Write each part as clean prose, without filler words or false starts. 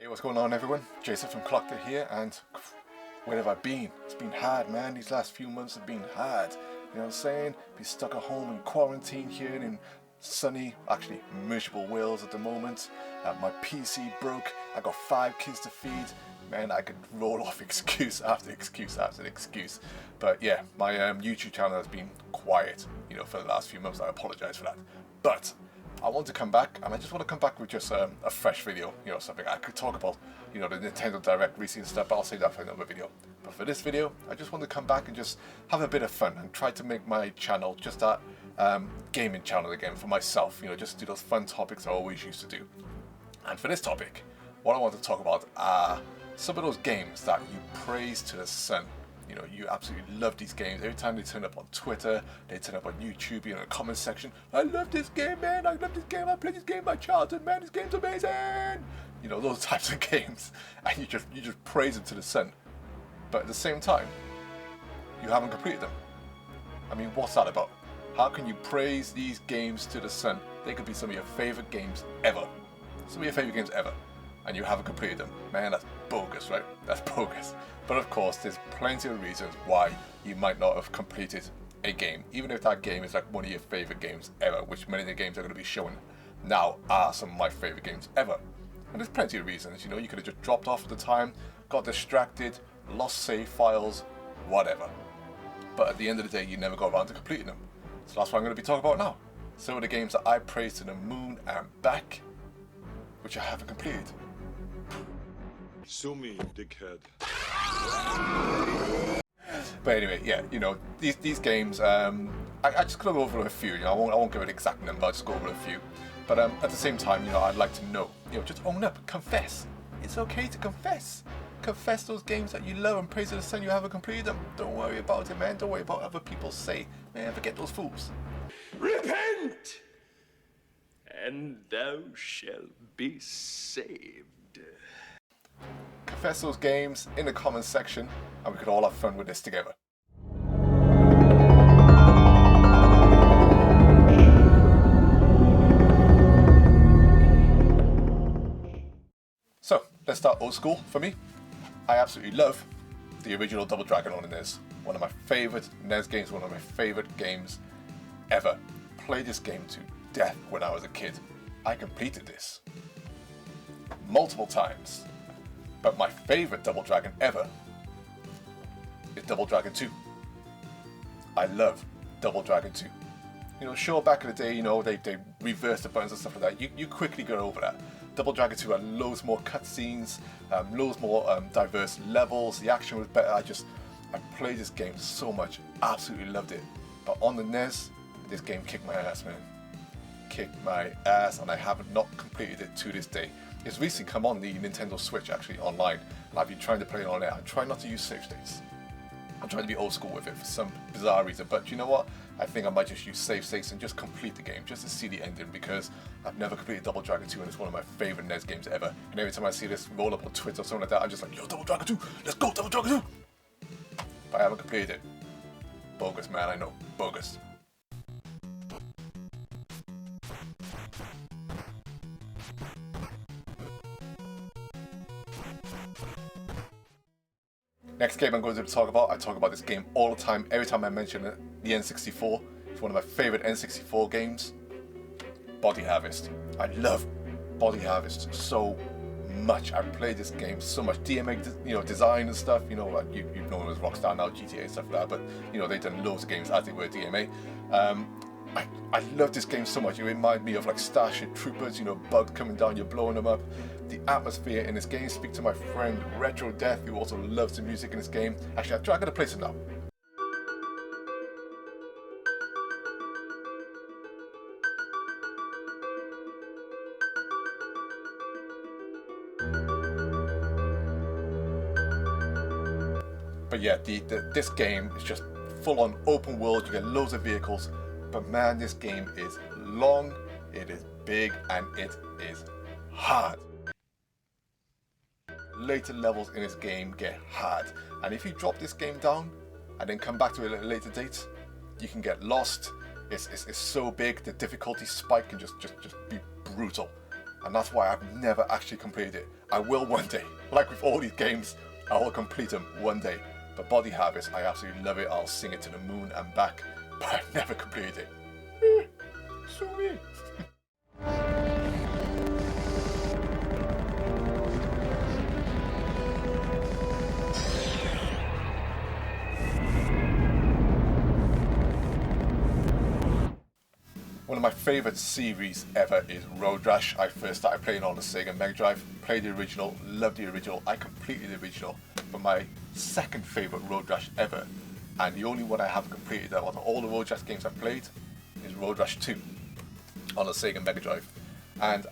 Hey, what's going on everyone? Jason from Clocked here, and where have I been? It's been hard, man. These last few months have been hard. You know what I'm saying? Been stuck at home in quarantine here in sunny, actually miserable Wales at the moment. My PC broke. I got 5 kids to feed. Man, I could roll off excuse after excuse after excuse. But yeah, my YouTube channel has been quiet, for the last few months. I apologize for that. But I want to come back, and I just want to come back with just a fresh video, something I could talk about, the Nintendo Direct recent stuff, but I'll save that for another video. But for this video, I just want to come back and just have a bit of fun and try to make my channel just that gaming channel again for myself, just do those fun topics I always used to do. And for this topic, what I want to talk about are some of those games that you praise to the sun. You absolutely love these games. Every time they turn up on Twitter, they turn up on YouTube, in the comment section. I love this game, man. I love this game. I played this game in my childhood, man. This game's amazing. Those types of games. And you just praise them to the sun. But at the same time, you haven't completed them. I mean, what's that about? How can you praise these games to the sun? They could be some of your favorite games ever. Some of your favorite games ever. And you haven't completed them. Man, that's bogus, right? That's bogus. But of course, there's plenty of reasons why you might not have completed a game, even if that game is like one of your favorite games ever, which many of the games I'm going to be showing now are some of my favorite games ever. And there's plenty of reasons, you could have just dropped off at the time, got distracted, lost save files, whatever. But at the end of the day, you never got around to completing them. So that's what I'm going to be talking about now. Some of the games that I praised to the moon and back, which I haven't completed. Sue me, dickhead. But anyway, yeah, these games, I just go over a few. I won't give an exact number. I'll just go over a few. But at the same time, I'd like to know. Just own up, confess. It's okay to confess. Confess those games that you love and praise to the sun you haven't completed them. Don't worry about it, man. Don't worry about what other people say. Man, forget those fools. Repent, and thou shalt be saved. Confess those games in the comments section, and we could all have fun with this together. So, let's start old school for me. I absolutely love the original Double Dragon on the NES. One of my favorite NES games, one of my favorite games ever. Played this game to death when I was a kid. I completed this multiple times. But my favorite Double Dragon ever is Double Dragon 2. I love Double Dragon 2. Sure, back in the day, they reversed the buttons and stuff like that. You quickly get over that. Double Dragon 2 had loads more cutscenes, loads more diverse levels. The action was better. I played this game so much. Absolutely loved it. But on the NES, this game kicked my ass, man. Kicked my ass, and I have not completed it to this day. It's recently come on the Nintendo Switch, actually, online, and I've been trying to play it on there. I'm trying not to use save states. I'm trying to be old school with it for some bizarre reason, but you know what? I think I might just use save states and just complete the game, just to see the ending, because I've never completed Double Dragon 2, and it's one of my favorite NES games ever. And every time I see this roll up on Twitter or something like that, I'm just like, yo, Double Dragon 2, let's go, Double Dragon 2! But I haven't completed it. Bogus, man, I know. Bogus. Next game I'm going to talk about, I talk about this game all the time. Every time I mention it, the N64. It's one of my favorite N64 games. Body Harvest. I love Body Harvest so much. I played this game so much. DMA, design and stuff. You've known it as Rockstar now, GTA and stuff like that. But they've done loads of games as they were DMA. I love this game so much. It reminded me of like Starship Troopers. Bugs coming down, you're blowing them up. The atmosphere in this game. Speak to my friend Retro Death, who also loves the music in this game. Actually, I'm going to play some now. But yeah, this game is just full on open world. You get loads of vehicles. But man, this game is long, it is big, and it is hard. Later levels in this game get hard, and if you drop this game down and then come back to it at a later date, you can get lost. It's so big, the difficulty spike can just be brutal. and that's why I've never actually completed it. I will one day. Like with all these games, I will complete them one day. But Body Harvest, I absolutely love it. I'll sing it to the moon and back, but I've never completed it. So me. One of my favourite series ever is Road Rash. I first started playing on the Sega Mega Drive, played the original, loved the original, I completed the original. But my second favourite Road Rash ever, and the only one I haven't completed out of all the Road Rash games I've played, is Road Rash 2 on the Sega Mega Drive. And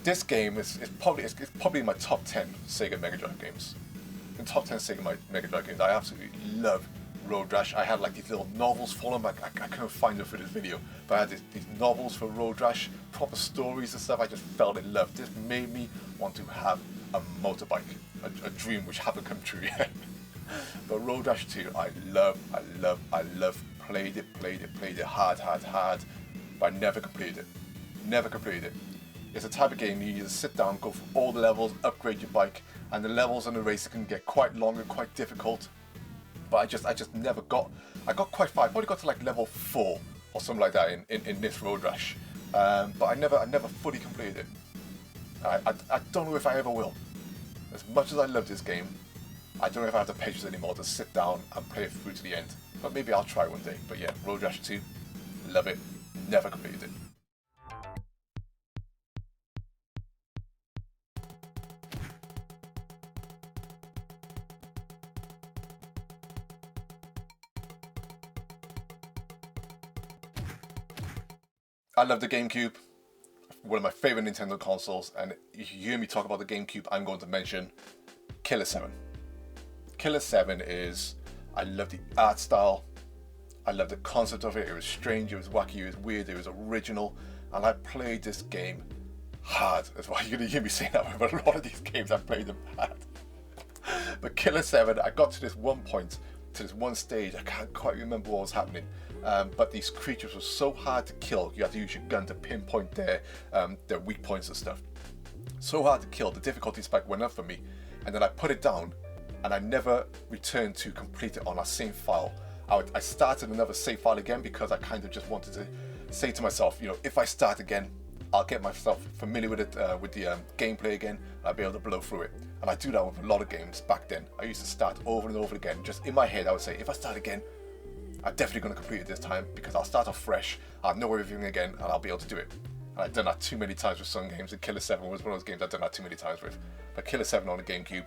this game is probably in my top 10 Sega Mega Drive games. In top 10 Sega Mega Drive games, I absolutely love Road Rash. I had like these little novels for them. I couldn't find them for this video, but I had these novels for Road Rash, proper stories and stuff. I just fell in love. This made me want to have a motorbike, a dream which haven't come true yet. But Road Rash 2, I love. Played it hard, but I never completed it. Never completed it. It's a type of game you just sit down, go through all the levels, upgrade your bike, and the levels on the race can get quite long and quite difficult. But I just never got. I got quite far. I probably got to like level 4 or something like that in this Road Rash. But I never fully completed it. I don't know if I ever will. As much as I love this game, I don't know if I have the patience anymore to sit down and play it through to the end. But maybe I'll try one day. But yeah, Road Rash 2, love it. Never completed it. I love the GameCube, one of my favourite Nintendo consoles, and if you hear me talk about the GameCube, I'm going to mention Killer 7. Killer 7 is, I love the art style, I love the concept of it. It was strange, it was wacky, it was weird, it was original, and I played this game hard. That's why you're going to hear me say that, but a lot of these games I played them hard. But Killer 7, I got to this one point, to this one stage, I can't quite remember what was happening. But these creatures were so hard to kill. You had to use your gun to pinpoint their weak points and stuff. So hard to kill, the difficulty spike went up for me. And then I put it down, and I never returned to complete it on that same file. I started another save file again because I kind of just wanted to say to myself, you know, if I start again, I'll get myself familiar with it, with the gameplay again, and I'll be able to blow through it. And I do that with a lot of games back then. I used to start over and over again. Just in my head, I would say, if I start again, I'm definitely going to complete it this time because I'll start off fresh, I'll know everything again, and I'll be able to do it. And I've done that too many times with some games, and Killer 7 was one of those games I've done that too many times with. But Killer 7 on the GameCube,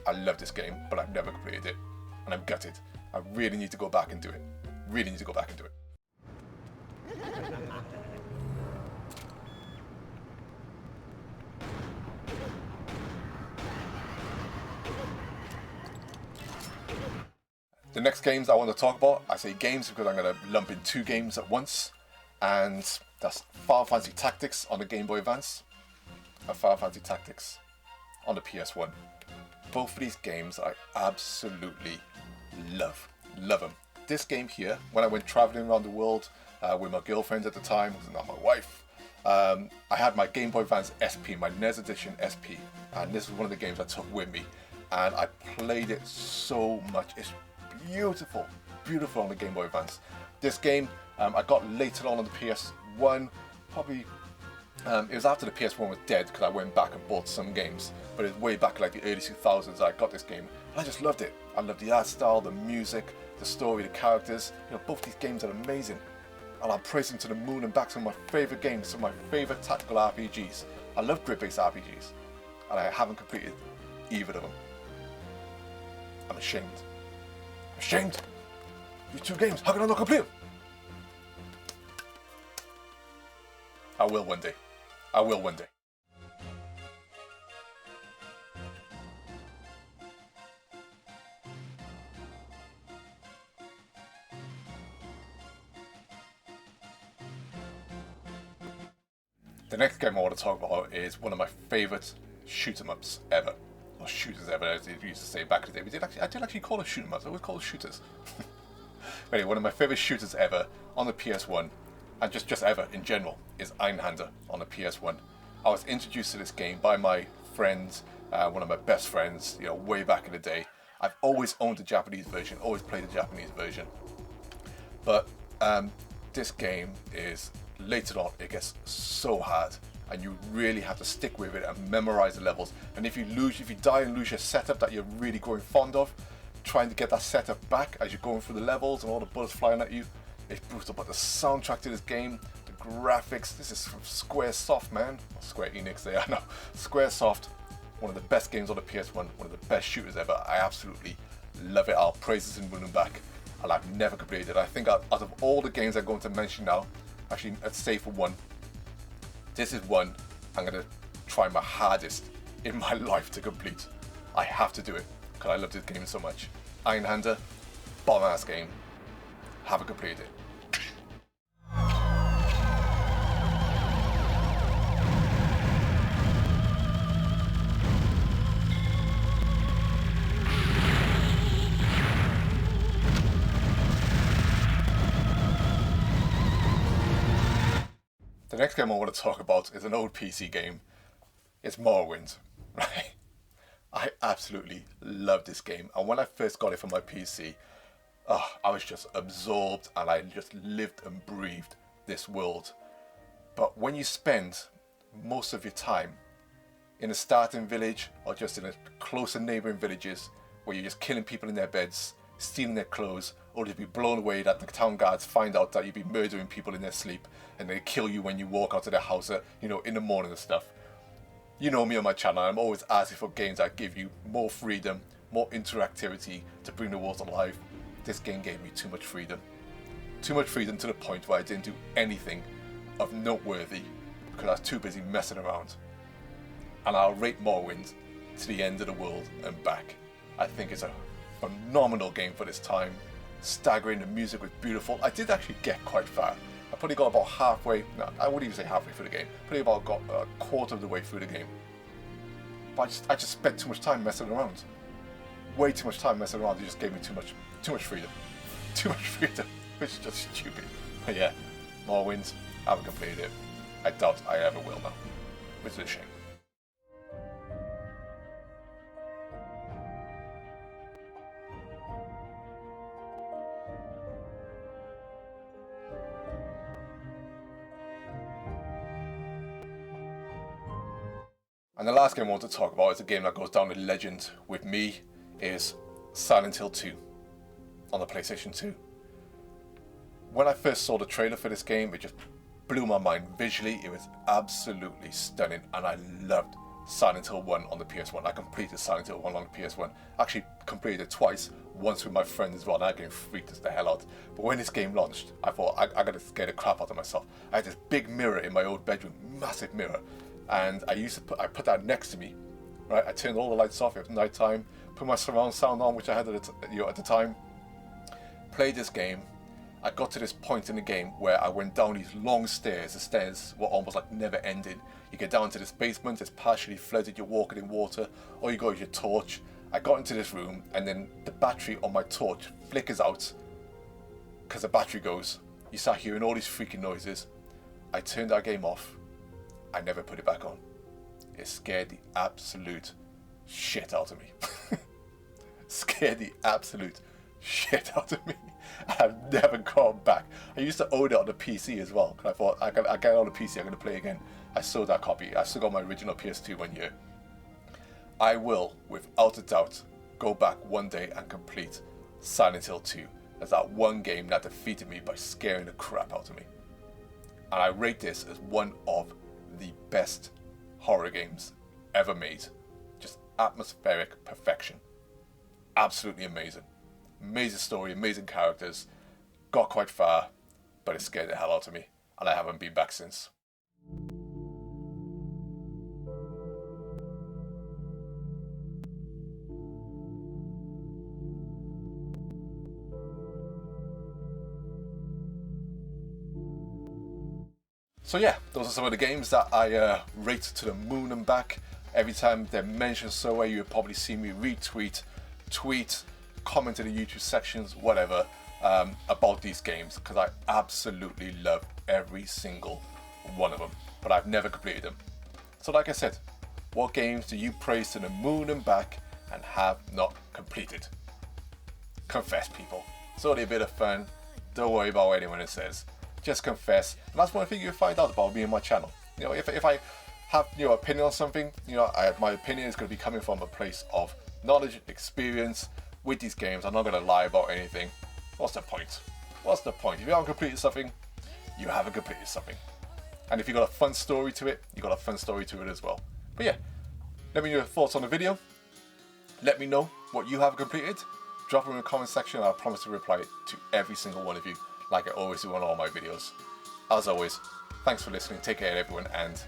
I love this game, but I've never completed it, and I'm gutted. I really need to go back and do it. Really need to go back and do it. The next games I want to talk about, I say games because I'm going to lump in 2 games at once, and that's Final Fantasy Tactics on the Game Boy Advance and Final Fantasy Tactics on the PS1. Both of these games I absolutely love them. This game here, when I went traveling around the world with my girlfriend at the time, who's not my wife, I had my Game Boy Advance SP, my NES Edition SP, and this was one of the games I took with me, and I played it so much. It's beautiful on the Game Boy Advance. This game I got later on the PS1, probably it was after the PS1 was dead because I went back and bought some games, but it was way back like the early 2000s I got this game, and I just loved it. I loved the art style, the music, the story, the characters. You know, both these games are amazing, and I'll praise them to the moon and back. Some of my favourite games, some of my favourite tactical RPGs. I love grid-based RPGs, and I haven't completed either of them. I'm ashamed. These 2 games, how can I not complete them? I will one day. The next game I want to talk about is one of my favourite shoot-em-ups ever. Or shooters ever, as they used to say back in the day. I did actually call it shoot-em-ups, I always call it shooters. Anyway, one of my favourite shooters ever on the PS1, and just ever in general, is Einheller on the PS1. I was introduced to this game by my friend, one of my best friends, way back in the day. I've always owned the Japanese version, always played the Japanese version. But this game is, later on, it gets so hard, and you really have to stick with it and memorize the levels. And if you die and lose your setup that you're really growing fond of, trying to get that setup back as you're going through the levels and all the bullets flying at you, it's brutal. But the soundtrack to this game, the graphics, this is from Squaresoft, man. Well, Square Enix there, I know. Squaresoft, one of the best games on the PS1, one of the best shooters ever. I absolutely love it. I'll praise this in Moon and back, and I've never completed it. I think out of all the games I'm going to mention now, actually, let's say for one, this is one I'm going to try my hardest in my life to complete. I have to do it because I love this game so much. Einheller, bomb-ass game. Haven't completed it. The next game I want to talk about is an old PC game. It's Morrowind, right? I absolutely love this game, and when I first got it for my PC, I was just absorbed, and I just lived and breathed this world. But when you spend most of your time in a starting village or just in a closer neighbouring villages where you're just killing people in their beds, stealing their clothes, or to be blown away that the town guards find out that you've been murdering people in their sleep and they kill you when you walk out of their house, in the morning and stuff. You know me on my channel, I'm always asking for games that give you more freedom, more interactivity to bring the world to life. This game gave me too much freedom. Too much freedom to the point where I didn't do anything of noteworthy because I was too busy messing around. And I'll rate Morrowind to the end of the world and back. I think it's a phenomenal game for this time. Staggering, the music was beautiful. I did actually get quite far. I probably got about halfway, no, I wouldn't even say halfway through the game, probably about got a quarter of the way through the game. But I just spent too much time messing around. Way too much time messing around. It just gave me too much freedom. Too much freedom, which is just stupid. But yeah, Morrowind, I haven't completed it. I doubt I ever will now, which is a shame. And the last game I want to talk about is a game that goes down in legend with me, is Silent Hill 2 on the PlayStation 2. When I first saw the trailer for this game, it just blew my mind. Visually, it was absolutely stunning, and I loved Silent Hill 1 on the PS1. I completed Silent Hill 1 on the PS1. Actually completed it twice, once with my friend as well, and I getting freaked as the hell out. But when this game launched, I thought, I gotta scare the crap out of myself. I had this big mirror in my old bedroom, massive mirror, and I put that next to me, right? I turned all the lights off, it was night time, put my surround sound on, which I had at the time, played this game. I got to this point in the game where I went down these long stairs. The stairs were almost like never ending. You get down to this basement, it's partially flooded, you're walking in water, all you got is your torch. I got into this room, and then the battery on my torch flickers out because the battery goes. You start hearing all these freaking noises. I turned that game off. I never put it back on. It scared the absolute shit out of me. Scared the absolute shit out of me. I've never gone back. I used to own it on the PC as well. I thought, I get it on the PC, I'm going to play again. I sold that copy. I still got my original PS2 one year. I will, without a doubt, go back one day and complete Silent Hill 2 as that one game that defeated me by scaring the crap out of me. And I rate this as one of the best horror games ever made. Just atmospheric perfection. Absolutely amazing. Amazing story, amazing characters. Got quite far, but it scared the hell out of me, and I haven't been back since. So yeah, those are some of the games that I rate to the moon and back. Every time they're mentioned somewhere, you'll probably see me retweet, tweet, comment in the YouTube sections, whatever, about these games, because I absolutely love every single one of them, but I've never completed them. So like I said, what games do you praise to the moon and back and have not completed? Confess, people. It's only a bit of fun. Don't worry about what anyone says. Just confess. And that's one thing you'll find out about me and my channel. You know, if I have opinion on something, my opinion is going to be coming from a place of knowledge, experience with these games. I'm not going to lie about anything. What's the point? What's the point? If you haven't completed something, you haven't completed something. And if you got a fun story to it, you got a fun story to it as well. But yeah, let me know your thoughts on the video. Let me know what you have completed. Drop them in the comment section and I promise to reply to every single one of you, like I always do on all my videos. As always, thanks for listening. Take care everyone, and